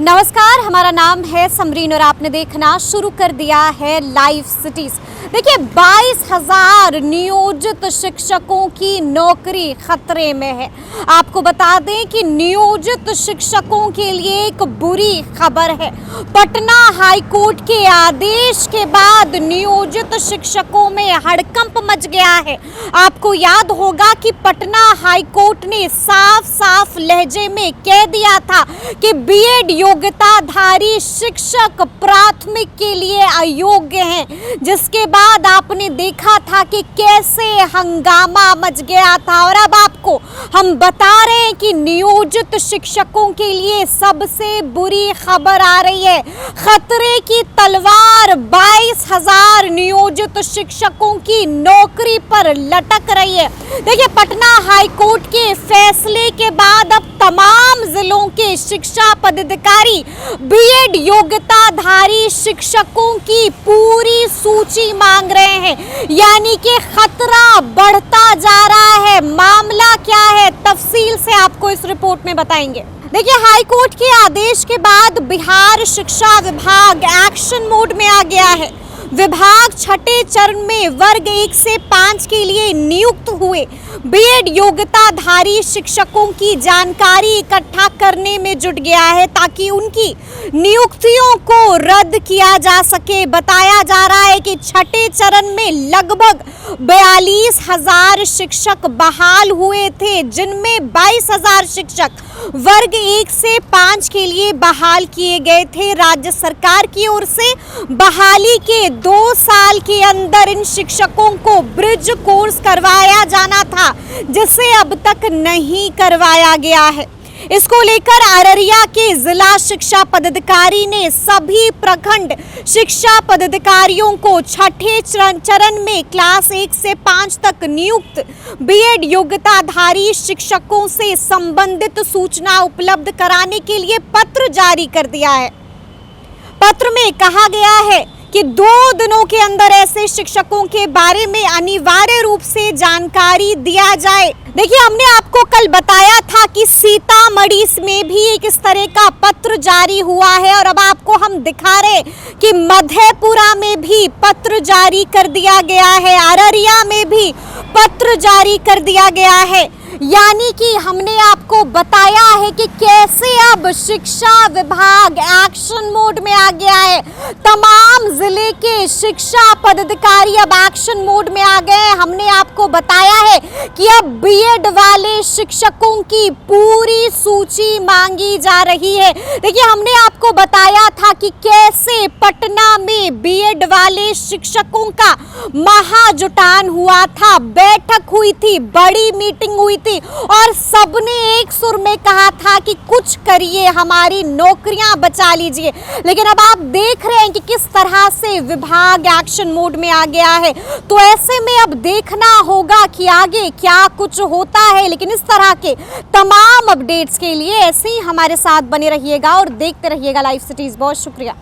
नमस्कार, हमारा नाम है समरीन और आपने देखना शुरू कर दिया है लाइव सिटीज। देखिए 22,000 नियोजित शिक्षकों की नौकरी खतरे में है। आपको बता दें कि नियोजित शिक्षकों के लिए एक बुरी खबर है। पटना हाईकोर्ट के आदेश के बाद नियोजित शिक्षकों में हड़कंप मच गया है। आपको याद होगा कि पटना हाईकोर्ट ने साफ साफ लहजे में कह दिया था कि बीएड योग्यताधारी शिक्षक प्राथमिक के लिए अयोग्य हैं, जिसके बाद आपने देखा था कि कैसे हंगामा मच गया था। और अब आपको हम बता रहे हैं कि नियोजित शिक्षकों के लिए सबसे बुरी खबर आ रही है। खतरे की तलवार 22,000 नियोजित शिक्षकों की नौकरी पर लटक रही है। देखिए पटना हाईकोर्ट के फैसले के बाद अब तमाम जिलों के शिक्षा पदाधिकारी बीएड योग्यताधारी शिक्षकों की पूरी सूची मांग रहे हैं, यानी कि खतरा बढ़ता जा रहा है। मामला क्या है, तफसील से आपको इस रिपोर्ट में बताएंगे। देखिए हाईकोर्ट के आदेश के बाद बिहार शिक्षा विभाग एक्शन मोड में आ गया है। विभाग छठे चरण में वर्ग 1 से 5 के लिए नियुक्त हुए बीएड योग्यताधारी शिक्षकों की जानकारी इकट्ठा करने में जुट गया है ताकि उनकी नियुक्तियों को रद्द किया जा सके। बताया जा रहा है कि छठे चरण में लगभग 42,000 शिक्षक बहाल हुए थे, जिनमें 22,000 शिक्षक वर्ग 1 से 5 के लिए बहाल किए गए थे। राज्य सरकार की ओर से बहाली के 2 साल के अंदर इन शिक्षकों को ब्रिज कोर्स करवाया जाना था, जिसे अब तक नहीं करवाया गया है। इसको लेकर अररिया के जिला शिक्षा पदाधिकारी ने सभी प्रखंड शिक्षा पदाधिकारियों को छठे चरण में क्लास 1 से 5 तक नियुक्त बीएड योग्यताधारी शिक्षकों से संबंधित सूचना उपलब्ध कराने के लिए पत्र जारी कर दिया है। पत्र में कहा गया है कि 2 दिनों के अंदर ऐसे शिक्षकों के बारे में अनिवार्य रूप से जानकारी दिया जाए। देखिए हमने आपको कल बताया था कि सीतामढ़ी में भी एक इस तरह का पत्र जारी हुआ है और अब आपको हम दिखा रहे कि मधेपुरा में भी पत्र जारी कर दिया गया है, अररिया में भी पत्र जारी कर दिया गया है। यानी कि हमने आपको बताया है कि कैसे अब शिक्षा विभाग एक्शन मोड में आ गया है। तमाम जिले के शिक्षा पदाधिकारी अब एक्शन मोड में आ गए हैं। हमने आपको बताया है कि अब बीएड वाले शिक्षकों की पूरी सूची मांगी जा रही है। देखिए हमने आपको बताया था कि कैसे पटना में बीएड वाले शिक्षकों का महाजुटान हुआ था, बैठक हुई थी, बड़ी मीटिंग हुई थी और सबने एक सुर में कहा था कि कुछ करिए, हमारी नौकरियां बचा लीजिए। लेकिन अब आप देख रहे हैं कि किस तरह से विभाग एक्शन मोड में आ गया है। तो ऐसे में अब देखना होगा कि आगे क्या कुछ होता है। लेकिन इस तरह के तमाम अपडेट्स के लिए ऐसे ही हमारे साथ बने रहिएगा और देखते रहिएगा लाइव सिटीज। बहुत शुक्रिया।